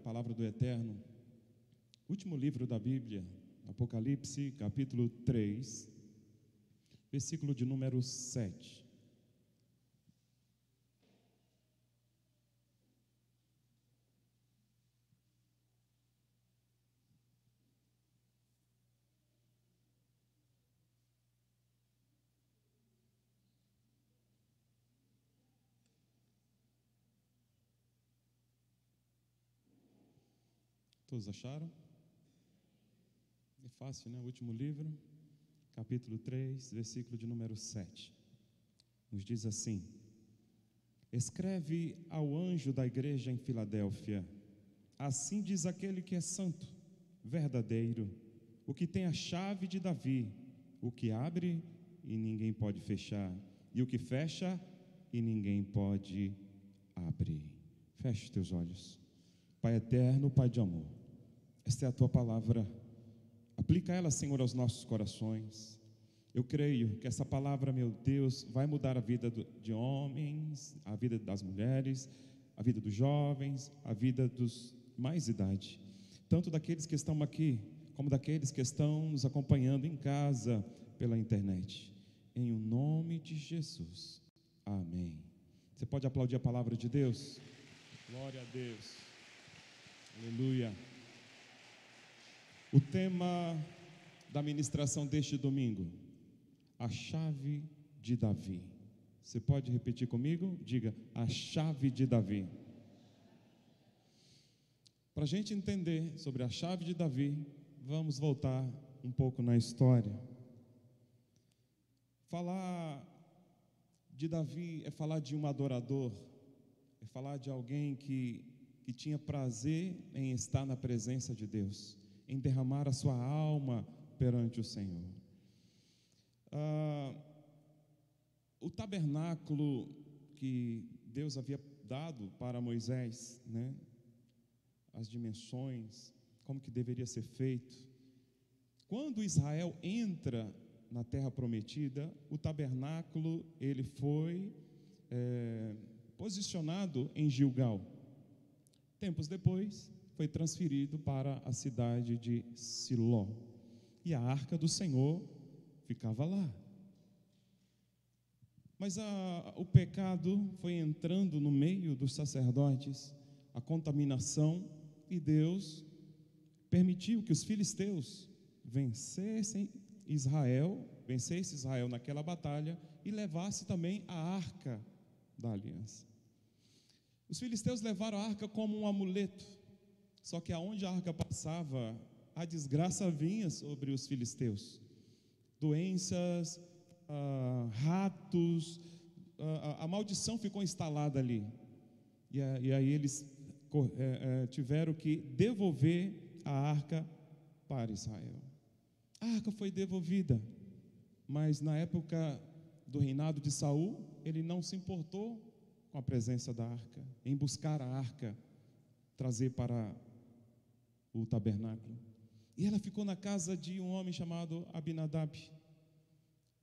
palavra do Eterno. Último livro da Bíblia, Apocalipse, capítulo 3, versículo de número 7. Todos acharam? É fácil, né? O último livro, capítulo 3, versículo de número 7. Nos diz assim: escreve ao anjo da igreja em Filadélfia: assim diz aquele que é santo, verdadeiro, o que tem a chave de Davi, o que abre e ninguém pode fechar, e o que fecha e ninguém pode abrir. Feche os teus olhos. Pai eterno, Pai de amor, esta é a Tua palavra, aplica ela, Senhor, aos nossos corações. Eu creio que essa palavra, meu Deus, vai mudar a vida de homens, a vida das mulheres, a vida dos jovens, a vida dos mais idade, tanto daqueles que estão aqui, como daqueles que estão nos acompanhando em casa, pela internet. Em o nome de Jesus, amém. Você pode aplaudir a palavra de Deus? Glória a Deus. Aleluia. O tema da ministração deste domingo: a chave de Davi. Você pode repetir comigo? Diga: a chave de Davi. Para a gente entender sobre a chave de Davi, vamos voltar um pouco na história. Falar de Davi é falar de um adorador, é falar de alguém que tinha prazer em estar na presença de Deus, em derramar a sua alma perante o Senhor. O tabernáculo que Deus havia dado para Moisés, né? As dimensões, como que deveria ser feito. Quando Israel entra na terra prometida, o tabernáculo ele foi posicionado em Gilgal. Tempos depois, foi transferido para a cidade de Siló, e a arca do Senhor ficava lá. Mas o pecado foi entrando no meio dos sacerdotes, a contaminação, e Deus permitiu que os filisteus vencesse Israel naquela batalha e levasse também a arca da aliança. Os filisteus levaram a arca como um amuleto, só que aonde a arca passava, a desgraça vinha sobre os filisteus. Doenças, ratos, a maldição ficou instalada ali. E aí eles tiveram que devolver a arca para Israel. A arca foi devolvida, mas na época do reinado de Saul, ele não se importou com a presença da arca, em buscar a arca, trazer para o tabernáculo. E ela ficou na casa de um homem chamado Abinadab.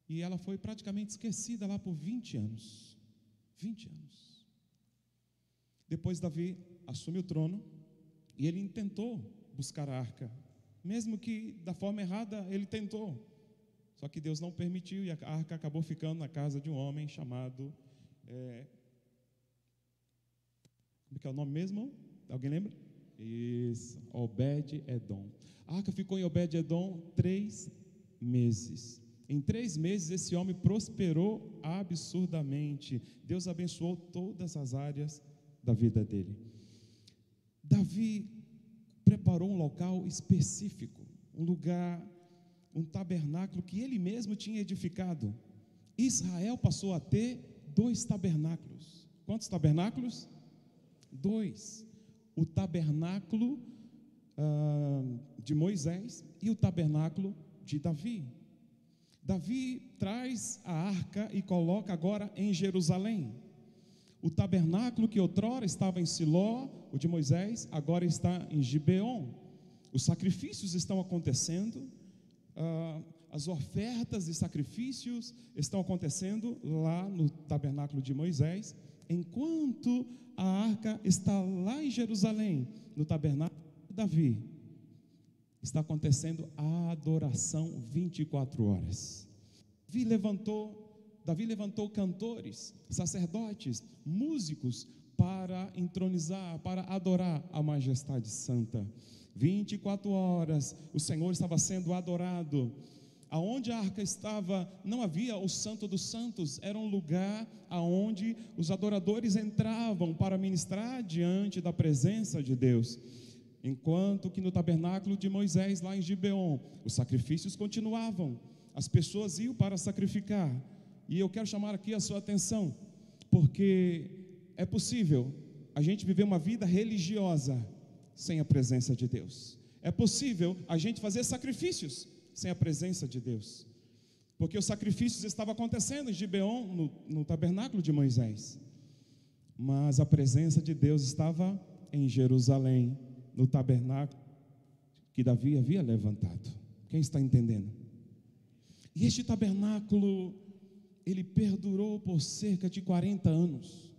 E ela foi praticamente esquecida lá por 20 anos. 20 anos. Depois Davi assume o trono e ele tentou buscar a arca. Mesmo que da forma errada, ele tentou. Só que Deus não permitiu e a arca acabou ficando na casa de um homem chamado... como é que é o nome mesmo? Alguém lembra? Isso, Obed-Edom. A arca ficou em Obed-Edom 3 meses. Em 3 meses esse homem prosperou absurdamente. Deus abençoou todas as áreas da vida dele. Davi preparou um local específico, um lugar, um tabernáculo que ele mesmo tinha edificado. Israel passou a ter 2 tabernáculos. Quantos tabernáculos? 2. O tabernáculo de Moisés e o tabernáculo de Davi. Davi traz a arca e coloca agora em Jerusalém. O tabernáculo que outrora estava em Siló, o de Moisés, agora está em Gibeon. Os sacrifícios estão acontecendo, as ofertas e sacrifícios estão acontecendo lá no tabernáculo de Moisés, enquanto a arca está lá em Jerusalém, no tabernáculo de Davi, está acontecendo a adoração 24 horas. Davi levantou cantores, sacerdotes, músicos para entronizar, para adorar a majestade santa. 24 horas o Senhor estava sendo adorado. Aonde a arca estava, não havia o Santo dos Santos, era um lugar aonde os adoradores entravam para ministrar diante da presença de Deus. Enquanto que no tabernáculo de Moisés, lá em Gibeon, os sacrifícios continuavam, as pessoas iam para sacrificar. E eu quero chamar aqui a sua atenção, porque é possível a gente viver uma vida religiosa sem a presença de Deus. É possível a gente fazer sacrifícios sem a presença de Deus, porque os sacrifícios estavam acontecendo em Gibeon, no tabernáculo de Moisés, mas a presença de Deus estava em Jerusalém, no tabernáculo que Davi havia levantado. Quem está entendendo? E este tabernáculo, ele perdurou por cerca de 40 anos.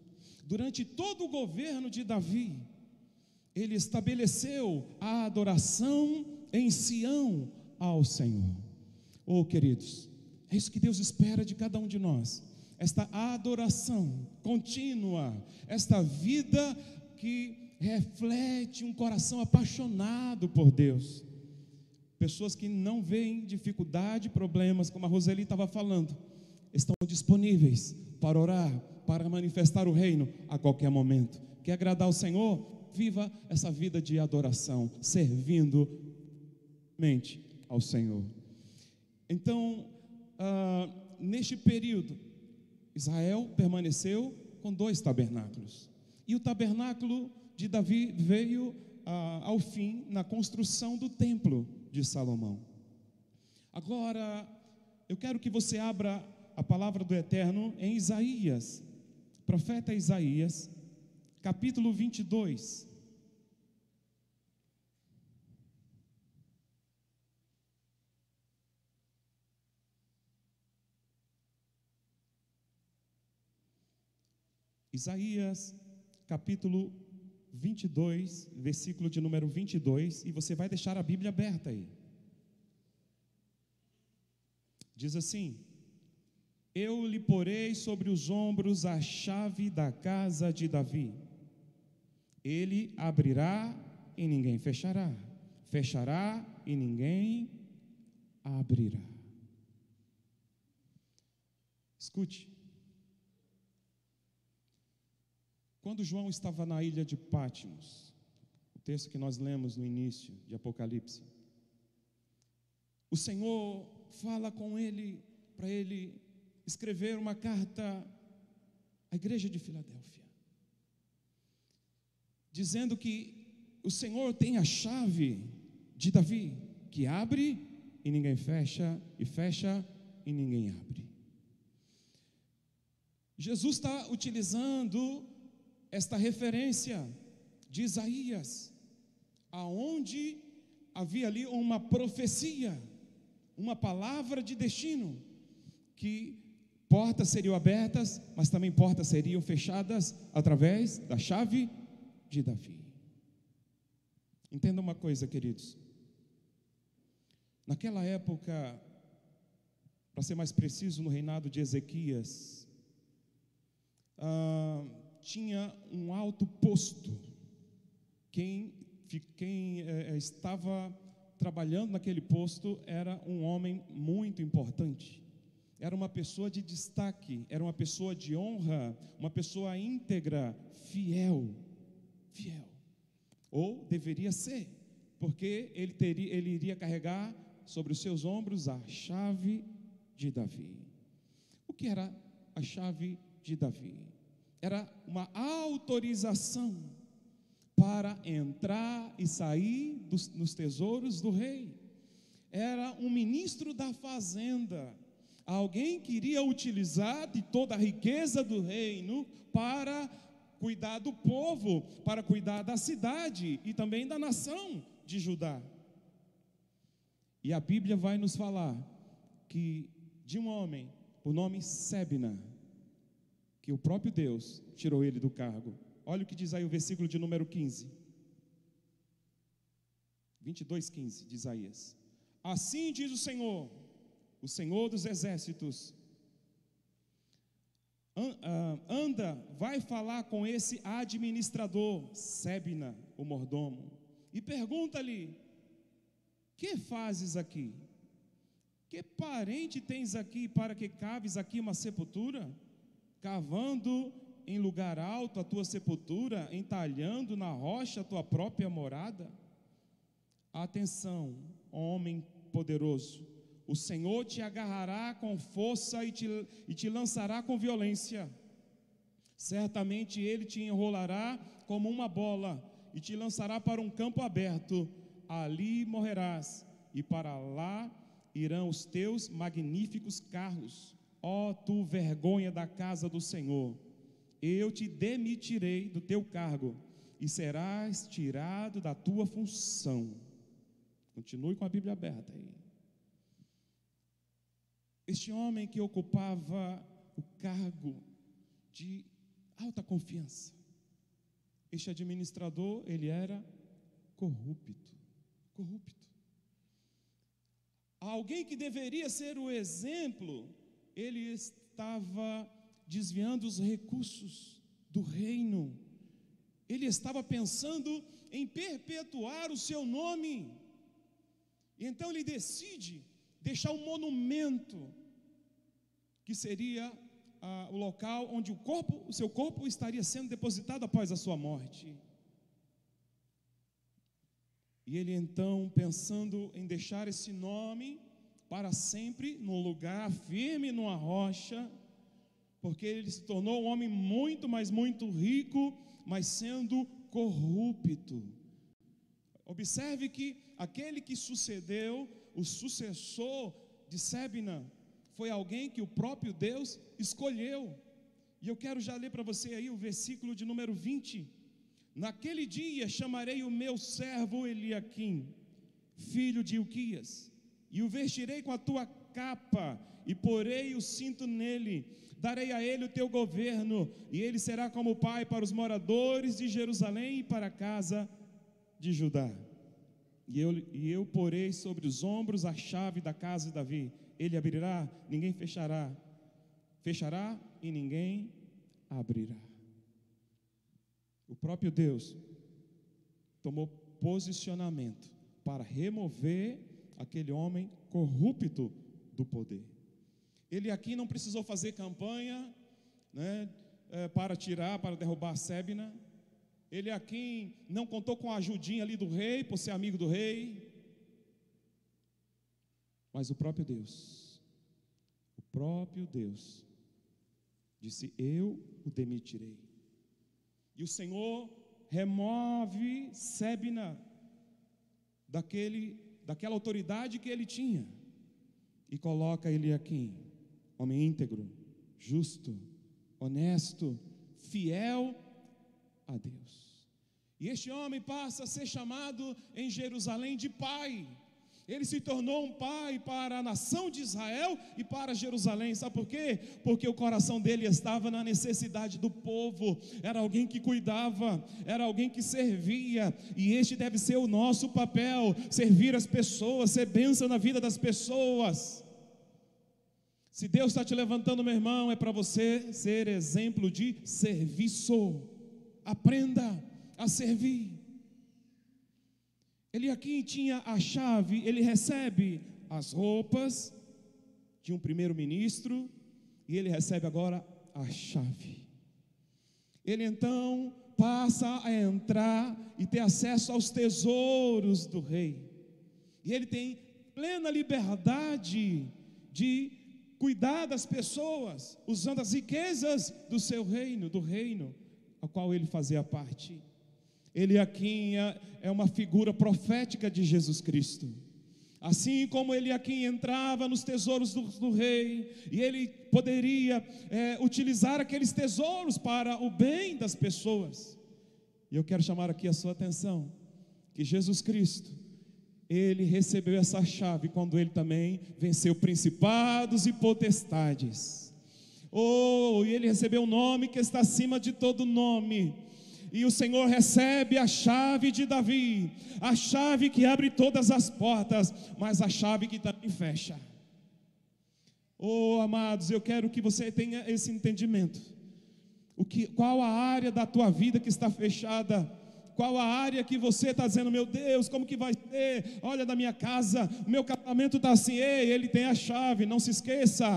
Durante todo o governo de Davi, ele estabeleceu a adoração em Sião ao Senhor. Oh, queridos, é isso que Deus espera de cada um de nós, esta adoração contínua, esta vida que reflete um coração apaixonado por Deus. Pessoas que não veem dificuldade, problemas, como a Roseli estava falando, estão disponíveis para orar, para manifestar o reino a qualquer momento. Quer agradar o Senhor? Viva essa vida de adoração, servindo mente ao Senhor. Então, neste período, Israel permaneceu com 2 tabernáculos, e o tabernáculo de Davi veio ao fim na construção do templo de Salomão. Agora, eu quero que você abra a palavra do Eterno em Isaías, profeta Isaías, capítulo 22. Isaías, capítulo 22, versículo de número 22, e você vai deixar a Bíblia aberta aí. Diz assim: eu lhe porei sobre os ombros a chave da casa de Davi. Ele abrirá e ninguém fechará, fechará e ninguém abrirá. Escute. Quando João estava na ilha de Patmos, o texto que nós lemos no início de Apocalipse, o Senhor fala com ele, para ele escrever uma carta à igreja de Filadélfia, dizendo que o Senhor tem a chave de Davi, que abre e ninguém fecha, e fecha e ninguém abre. Jesus está utilizando esta referência de Isaías, aonde havia ali uma profecia, uma palavra de destino, que portas seriam abertas, mas também portas seriam fechadas através da chave de Davi. Entenda uma coisa, queridos, naquela época, para ser mais preciso, no reinado de Ezequias, tinha um alto posto. Quem estava trabalhando naquele posto era um homem muito importante, era uma pessoa de destaque, era uma pessoa de honra, uma pessoa íntegra, fiel, ou deveria ser, porque ele iria carregar sobre os seus ombros a chave de Davi. O que era a chave de Davi? Era uma autorização para entrar e sair nos tesouros do rei. Era um ministro da fazenda, alguém que iria utilizar de toda a riqueza do reino para cuidar do povo, para cuidar da cidade e também da nação de Judá. E a Bíblia vai nos falar que de um homem, por nome Sebna, que que o próprio Deus tirou ele do cargo. Olha o que diz aí o versículo de número 15. 22:15 de Isaías. Assim diz o Senhor dos exércitos, anda, vai falar com esse administrador, Sebna, o mordomo, e pergunta-lhe: que fazes aqui? Que parente tens aqui para que caves aqui uma sepultura? Cavando em lugar alto a tua sepultura, entalhando na rocha a tua própria morada? Atenção, homem poderoso, o Senhor te agarrará com força e te lançará com violência. Certamente Ele te enrolará como uma bola e te lançará para um campo aberto. Ali morrerás, e para lá irão os teus magníficos carros. Ó tu vergonha da casa do Senhor, eu te demitirei do teu cargo e serás tirado da tua função. Continue com a Bíblia aberta aí. Este homem que ocupava o cargo de alta confiança, este administrador, ele era corrupto. Alguém que deveria ser o exemplo, ele estava desviando os recursos do reino. Ele estava pensando em perpetuar o seu nome. E então ele decide deixar um monumento, que seria o local onde o seu corpo estaria sendo depositado após a sua morte. E ele então, pensando em deixar esse nome para sempre, num lugar firme, numa rocha, porque ele se tornou um homem muito, mas muito rico, mas sendo corrupto. Observe que aquele que sucedeu, o sucessor de Sebna, foi alguém que o próprio Deus escolheu. E eu quero já ler para você aí o versículo de número 20. Naquele dia chamarei o meu servo Eliaquim, filho de Hilquias, e o vestirei com a tua capa, e porei o cinto nele, darei a ele o teu governo, e ele será como pai para os moradores de Jerusalém e para a casa de Judá. E eu porei sobre os ombros a chave da casa de Davi. Ele abrirá, ninguém fechará, fechará e ninguém abrirá. O próprio Deus tomou posicionamento para remover aquele homem corrupto do poder. Ele aqui não precisou fazer campanha, para derrubar Sebna. Ele aqui não contou com a ajudinha ali do rei, por ser amigo do rei. Mas o próprio Deus disse: eu o demitirei. E o Senhor remove Sebna daquela autoridade que ele tinha, e coloca ele aqui, homem íntegro, justo, honesto, fiel a Deus. E este homem passa a ser chamado em Jerusalém de pai. Ele se tornou um pai para a nação de Israel e para Jerusalém. Sabe por quê? Porque o coração dele estava na necessidade do povo. Era alguém que cuidava, era alguém que servia. E este deve ser o nosso papel: servir as pessoas, ser bênção na vida das pessoas. Se Deus está te levantando, meu irmão, é para você ser exemplo de serviço. Aprenda a servir. Ele aqui tinha a chave, ele recebe as roupas de um primeiro-ministro, e ele recebe agora a chave. Ele então passa a entrar e ter acesso aos tesouros do rei. E ele tem plena liberdade de cuidar das pessoas, usando as riquezas do seu reino, do reino ao qual ele fazia parte. Ele aqui é uma figura profética de Jesus Cristo. Assim como ele aqui entrava nos tesouros do rei, e ele poderia utilizar aqueles tesouros para o bem das pessoas. E eu quero chamar aqui a sua atenção, que Jesus Cristo, ele recebeu essa chave quando ele também venceu principados e potestades. Oh, e ele recebeu um nome que está acima de todo nome. E o Senhor recebe a chave de Davi, a chave que abre todas as portas, mas a chave que também fecha. Oh, amados, eu quero que você tenha esse entendimento. Qual a área da tua vida que está fechada? Qual a área que você está dizendo, meu Deus, como que vai ser? Olha, da minha casa, o meu casamento está assim. Ei, ele tem a chave, não se esqueça.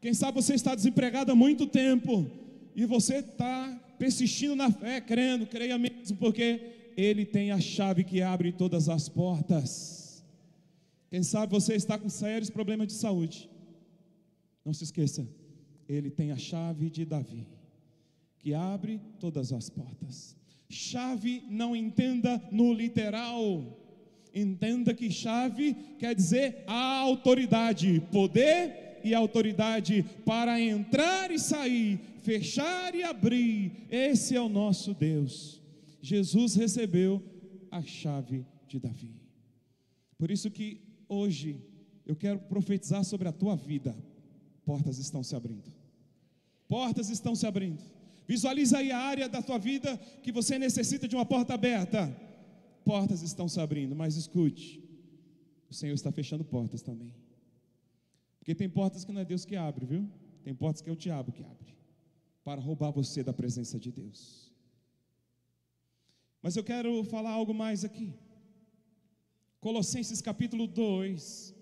Quem sabe você está desempregado há muito tempo e você está persistindo na fé, crendo, creia mesmo, porque ele tem a chave que abre todas as portas. Quem sabe você está com sérios problemas de saúde. Não se esqueça, ele tem a chave de Davi, que abre todas as portas. Chave, não entenda no literal, entenda que chave quer dizer a autoridade, poder e autoridade para entrar e sair, fechar e abrir. Esse é o nosso Deus. Jesus recebeu a chave de Davi. Por isso que hoje eu quero profetizar sobre a tua vida. Portas estão se abrindo. Portas estão se abrindo. Visualiza aí a área da tua vida que você necessita de uma porta aberta. Portas estão se abrindo, mas escute, o Senhor está fechando portas também. Porque tem portas que não é Deus que abre, viu? Tem portas que é o diabo que abre, para roubar você da presença de Deus. Mas eu quero falar algo mais aqui. Colossenses capítulo 2,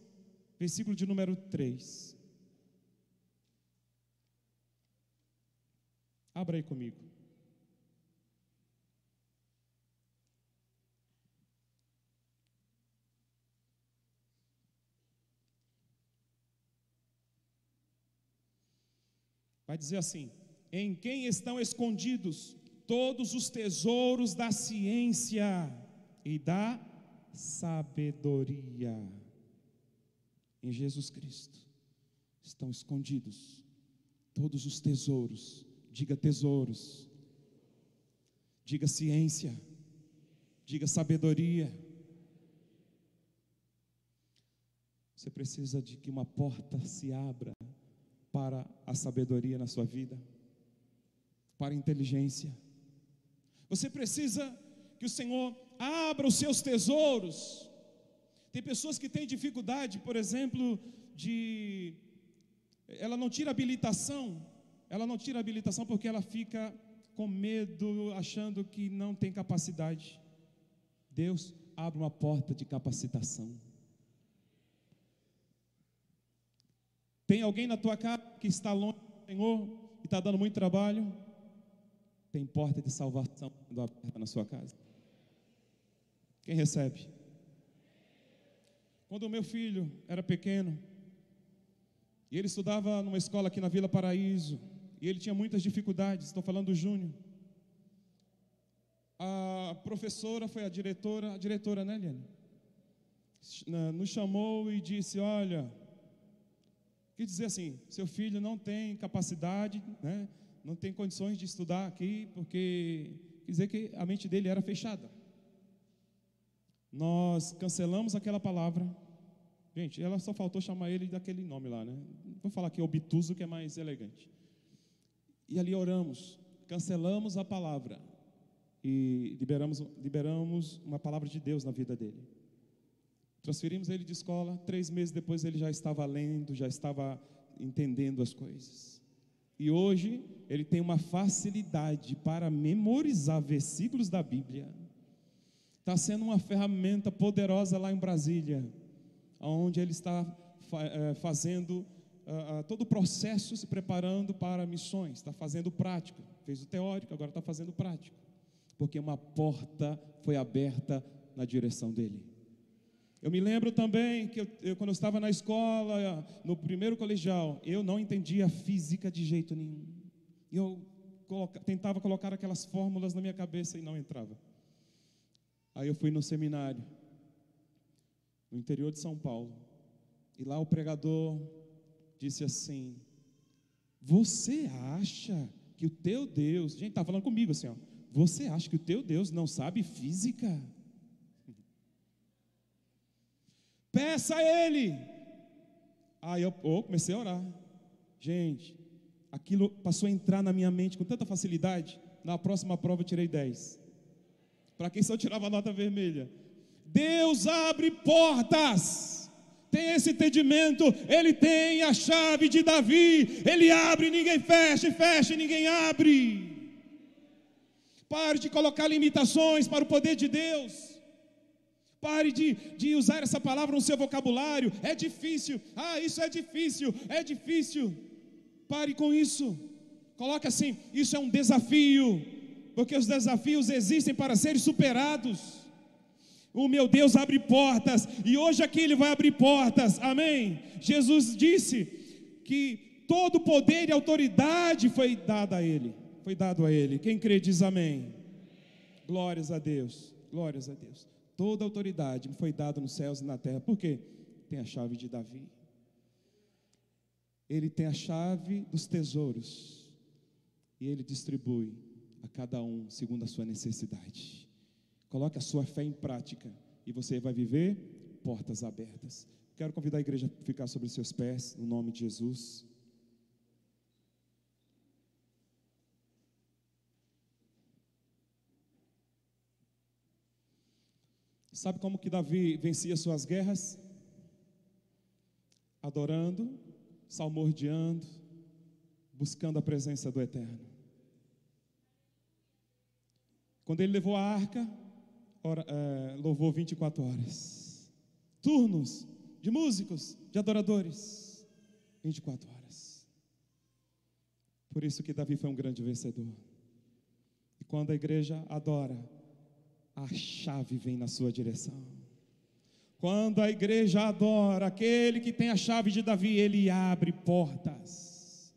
versículo de número 3. Abra aí comigo. Vai dizer assim: em quem estão escondidos todos os tesouros da ciência e da sabedoria. Em Jesus Cristo estão escondidos todos os tesouros. Diga tesouros, diga ciência, diga sabedoria. Você precisa de que uma porta se abra para a sabedoria na sua vida, para a inteligência. Você precisa que o Senhor abra os seus tesouros. Tem pessoas que têm dificuldade, por exemplo, ela não tira habilitação. Ela não tira habilitação porque ela fica com medo, achando que não tem capacidade. Deus abre uma porta de capacitação. Tem alguém na tua casa que está longe do Senhor e está dando muito trabalho? Tem porta de salvação aberta na sua casa. Quem recebe? Quando o meu filho era pequeno, e ele estudava numa escola aqui na Vila Paraíso, e ele tinha muitas dificuldades, estou falando do Júnior. A professora foi a diretora, né, Eliane? Nos chamou e disse: olha, quer dizer assim, seu filho não tem capacidade, né, não tem condições de estudar aqui, porque quer dizer que a mente dele era fechada. Nós cancelamos aquela palavra. Gente, ela só faltou chamar ele daquele nome lá, né? Vou falar aqui obtuso, que é mais elegante. E ali oramos, cancelamos a palavra e liberamos uma palavra de Deus na vida dele. Transferimos ele de escola, 3 meses depois ele já estava lendo, já estava entendendo as coisas. E hoje ele tem uma facilidade para memorizar versículos da Bíblia. Está sendo uma ferramenta poderosa lá em Brasília, onde ele está fazendo todo o processo, se preparando para missões. Está fazendo prático, fez o teórico, agora está fazendo prático, porque uma porta foi aberta na direção dele. Eu me lembro também que quando eu estava na escola, no primeiro colegial, eu não entendia física de jeito nenhum. Eu tentava colocar aquelas fórmulas na minha cabeça e não entrava. Aí eu fui no seminário, no interior de São Paulo, e lá o pregador disse assim: você acha que o teu Deus, gente, está falando comigo assim, ó, você acha que o teu Deus não sabe física? Peça a Ele. Aí eu comecei a orar. Gente, aquilo passou a entrar na minha mente com tanta facilidade. Na próxima prova eu tirei 10. Para quem só tirava nota vermelha. Deus abre portas. Tem esse entendimento. Ele tem a chave de Davi. Ele abre, ninguém fecha, e fecha, e ninguém abre. Pare de colocar limitações para o poder de Deus. Pare de usar essa palavra no seu vocabulário. É difícil. Isso é difícil. É difícil. Pare com isso. Coloque assim: isso é um desafio. Porque os desafios existem para serem superados. O meu Deus abre portas. E hoje aqui Ele vai abrir portas. Amém? Jesus disse que todo poder e autoridade foi dado a Ele. Foi dado a Ele. Quem crê diz amém. Glórias a Deus. Glórias a Deus. Toda autoridade me foi dada nos céus e na terra. Por quê? Tem a chave de Davi. Ele tem a chave dos tesouros. E Ele distribui a cada um segundo a sua necessidade. Coloque a sua fé em prática e você vai viver portas abertas. Quero convidar a igreja a ficar sobre os seus pés, no nome de Jesus. Sabe como que Davi vencia suas guerras? Adorando, salmodiando, buscando a presença do Eterno. Quando ele levou a arca, louvou 24 horas. Turnos de músicos, de adoradores, 24 horas. Por isso que Davi foi um grande vencedor. E quando a igreja adora, a chave vem na sua direção. Quando a igreja adora, aquele que tem a chave de Davi, ele abre portas.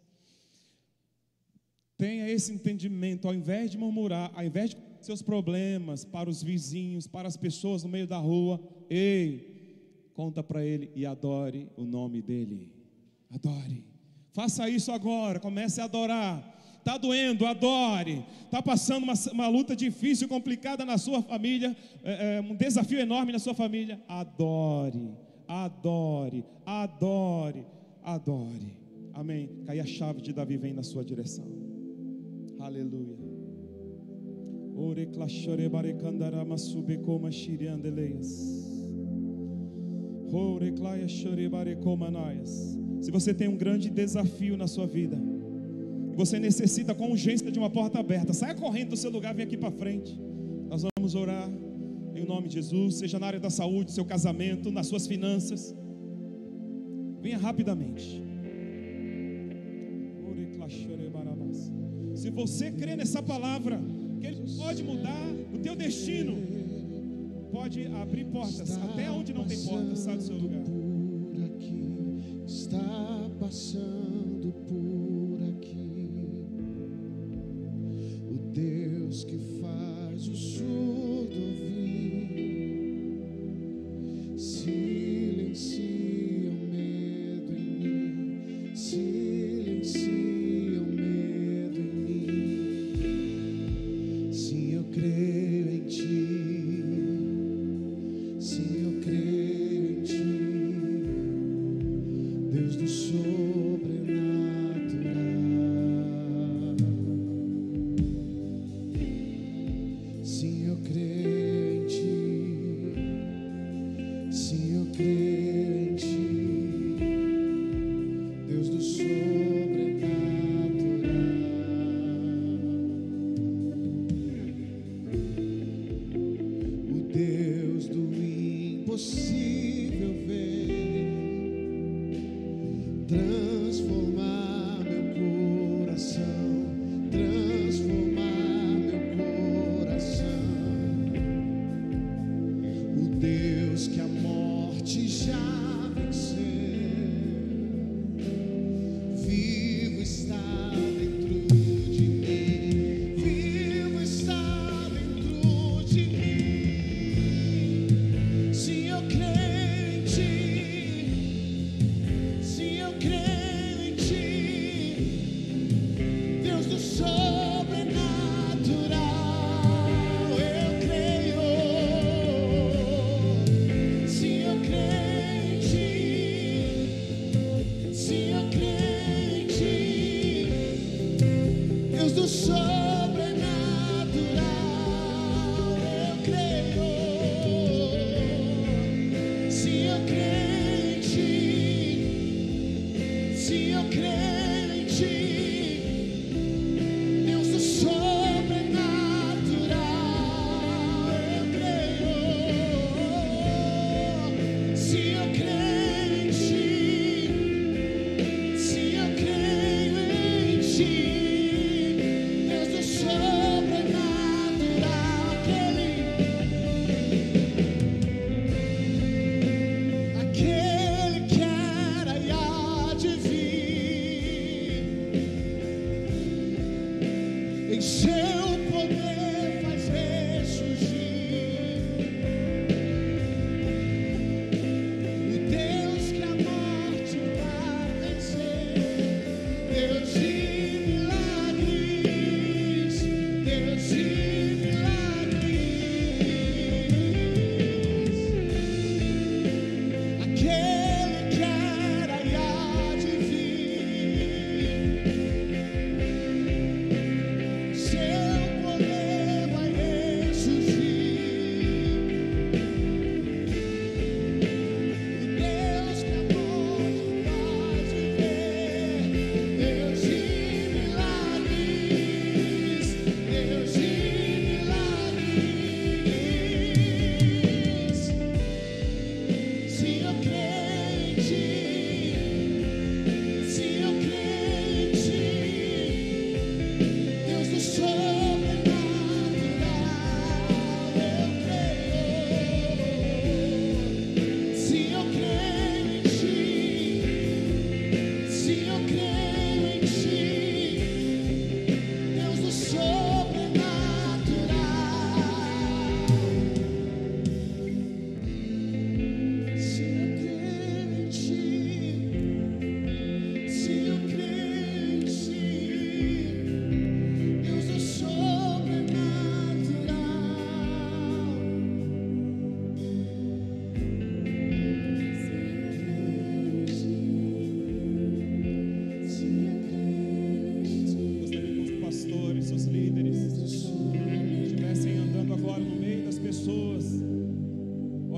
Tenha esse entendimento, ao invés de murmurar, ao invés de seus problemas para os vizinhos, para as pessoas no meio da rua, conta para ele e adore o nome dele. Adore. Faça isso agora, comece a adorar. Está doendo, adore. Está passando uma luta difícil, complicada na sua família, um desafio enorme na sua família. Adore, adore, adore, adore. Amém. Cai a chave de Davi, vem na sua direção. Aleluia. Se você tem um grande desafio na sua vida, você necessita com urgência de uma porta aberta, saia correndo do seu lugar, vem aqui para frente. Nós vamos orar em nome de Jesus. Seja na área da saúde, seu casamento, nas suas finanças, venha rapidamente. Se você crê nessa palavra, que Ele pode mudar o teu destino, pode abrir portas até onde não tem portas. Sai do seu lugar. Por aqui, está passando por aqui, o Deus que faz o surdo ouvir, silencia o medo em mim, silencia o medo em mim. Sim, eu creio em Ti. Sim, eu creio em Ti, Deus do sobrenatural. Sim, eu creio em Ti. Sim, eu creio em Ti, Deus do sobrenatural. O Deus do impossível ver, transformar meu coração, transformar meu coração. O Deus que a morte já venceu, vivo está dentro de mim, vivo está dentro de mim. Sim, eu creio em Ti. Sim, eu creio em Ti, Deus do sobrenatural. Eu creio. Sim, eu creio em Ti.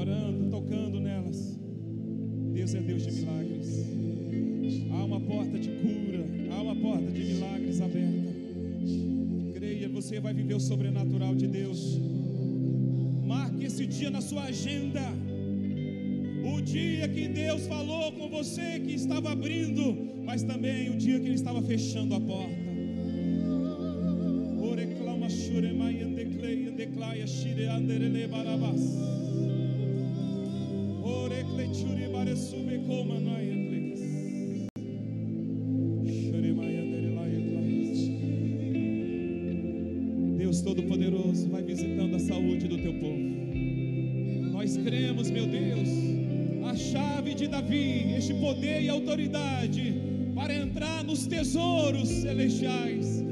orando, tocando nelas. Deus é Deus de milagres. Há uma porta de cura, há uma porta de milagres aberta. Creia, você vai viver o sobrenatural de Deus. Marque esse dia na sua agenda. O dia que Deus falou com você que estava abrindo, mas também o dia que Ele estava fechando a porta. Deus Todo-Poderoso vai visitando a saúde do teu povo. Nós cremos, meu Deus, a chave de Davi, este poder e autoridade para entrar nos tesouros celestiais.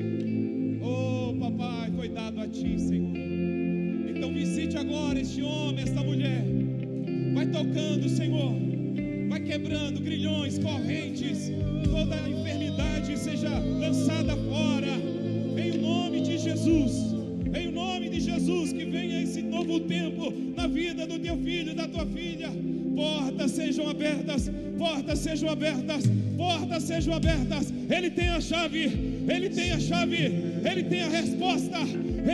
Oh, papai, foi dado a ti, Senhor. Então visite agora este homem, esta mulher. Vai tocando, Senhor. Vai quebrando grilhões, correntes. Toda a enfermidade seja lançada fora. Em o nome de Jesus. Em o nome de Jesus, que venha esse novo tempo na vida do teu filho e da tua filha. Portas sejam abertas, portas sejam abertas, portas sejam abertas. Ele tem a chave, Ele tem a chave, Ele tem a resposta,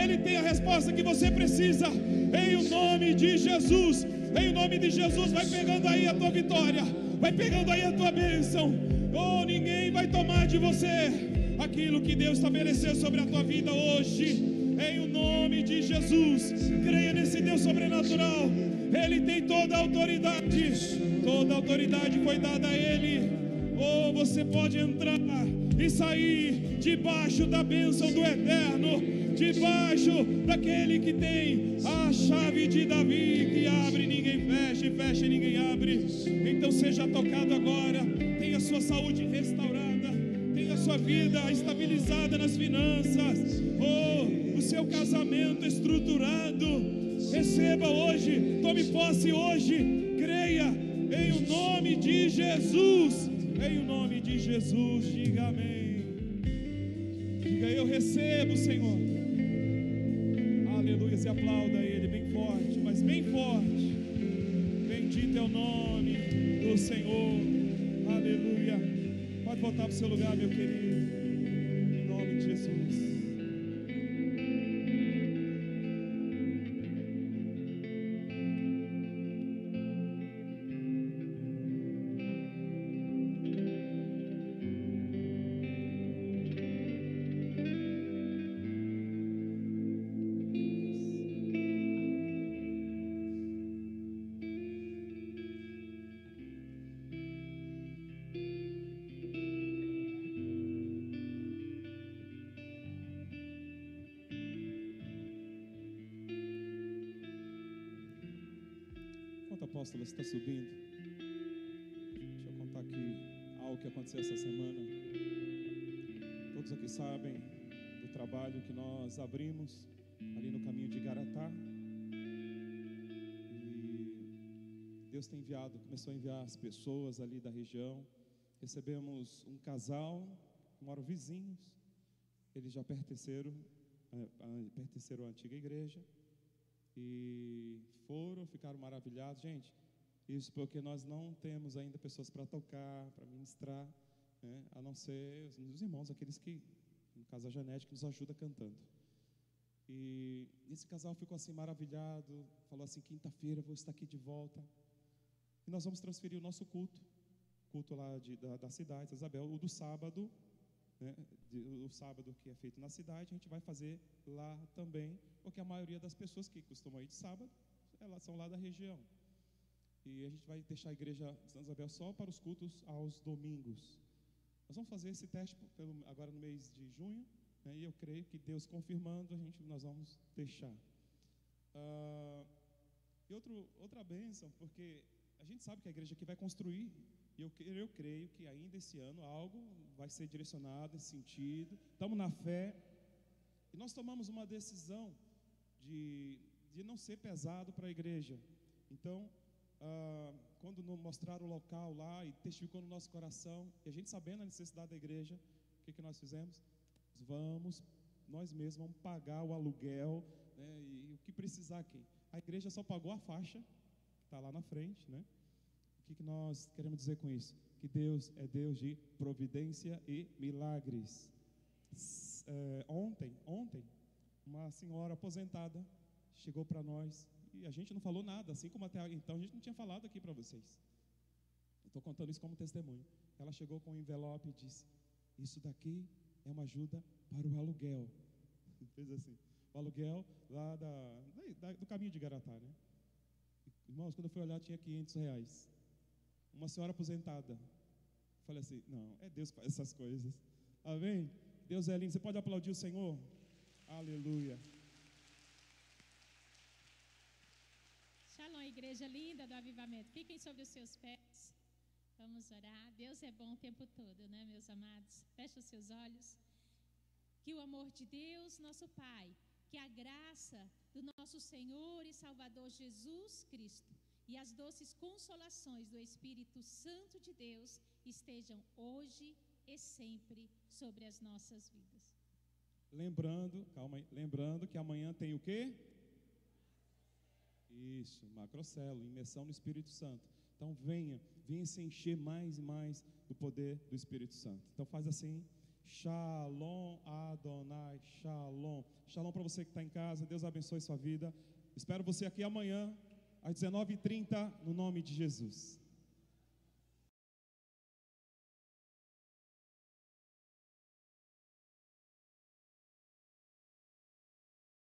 Ele tem a resposta que você precisa. Em o nome de Jesus, em o nome de Jesus, vai pegando aí a tua vitória, vai pegando aí a tua bênção. Oh, ninguém vai tomar de você aquilo que Deus estabeleceu sobre a tua vida hoje. Em o nome de Jesus, creia nesse Deus sobrenatural. Ele tem toda a autoridade foi dada a Ele. Oh, você pode entrar e sair debaixo da bênção do Eterno, debaixo daquele que tem a chave de Davi, que abre ninguém fecha, e fecha e ninguém abre. Então seja tocado agora, tenha sua saúde restaurada, tenha sua vida estabilizada nas finanças, oh, o seu casamento estruturado. Receba hoje, tome posse hoje, creia em o nome de Jesus, em o nome de Jesus. Diga amém, diga eu recebo, Senhor. Aleluia, se aplauda Ele bem forte, mas bem forte. Bendito é o nome do Senhor, aleluia. Pode voltar para o seu lugar, meu querido, em nome de Jesus. Apóstolo, você está subindo. Deixa eu contar aqui algo que aconteceu essa semana. Todos aqui sabem do trabalho que nós abrimos ali no caminho de Igaratá. E Deus tem enviado, começou a enviar as pessoas ali da região. Recebemos um casal, moram vizinhos. Eles já pertenceram à antiga igreja. E ficaram maravilhados. Gente, isso porque nós não temos ainda pessoas para tocar, para ministrar, né? A não ser os irmãos, aqueles que, no caso a Janete, que nos ajuda cantando. E esse casal ficou assim maravilhado, falou assim: quinta-feira eu vou estar aqui de volta. E nós vamos transferir o nosso culto lá da cidade, Isabel, o do sábado, né? O sábado que é feito na cidade, a gente vai fazer lá também, porque a maioria das pessoas que costumam ir de sábado, elas são lá da região. E a gente vai deixar a igreja de Santa Isabel só para os cultos aos domingos. Nós vamos fazer esse teste agora no mês de junho, né? E eu creio que Deus confirmando, nós vamos deixar. E outra bênção, porque a gente sabe que a igreja aqui vai construir. E eu creio que ainda esse ano algo vai ser direcionado nesse sentido. Estamos na fé. E nós tomamos uma decisão de não ser pesado para a igreja. Então, quando nos mostraram o local lá e testificou no nosso coração, e a gente sabendo a necessidade da igreja, o que nós fizemos? Nós mesmos vamos pagar o aluguel, né, e o que precisar aqui. A igreja só pagou a faixa, está lá na frente, né? O que nós queremos dizer com isso? Que Deus é Deus de providência e milagres. Ontem, uma senhora aposentada chegou para nós e a gente não falou nada, assim como até então a gente não tinha falado aqui para vocês. Estou contando isso como testemunho. Ela chegou com um envelope e disse: isso daqui é uma ajuda para o aluguel. Fez assim, o aluguel lá do caminho de Garatá, né? Irmãos, quando eu fui olhar tinha R$500. Uma senhora aposentada. Falei assim, não, é Deus que faz essas coisas. Amém? Deus é lindo. Você pode aplaudir o Senhor? Aleluia. Shalom, igreja linda do avivamento. Fiquem sobre os seus pés. Vamos orar. Deus é bom o tempo todo, né, meus amados? Feche os seus olhos. Que o amor de Deus, nosso Pai, que a graça do nosso Senhor e Salvador Jesus Cristo e as doces consolações do Espírito Santo de Deus estejam hoje e sempre sobre as nossas vidas. Lembrando, calma aí, lembrando que amanhã tem o quê? Isso, macrocelo, imersão no Espírito Santo. Então venha se encher mais e mais do poder do Espírito Santo. Então faz assim, Shalom Adonai, Shalom. Shalom para você que está em casa, Deus abençoe sua vida. Espero você aqui amanhã às 19h30, no nome de Jesus.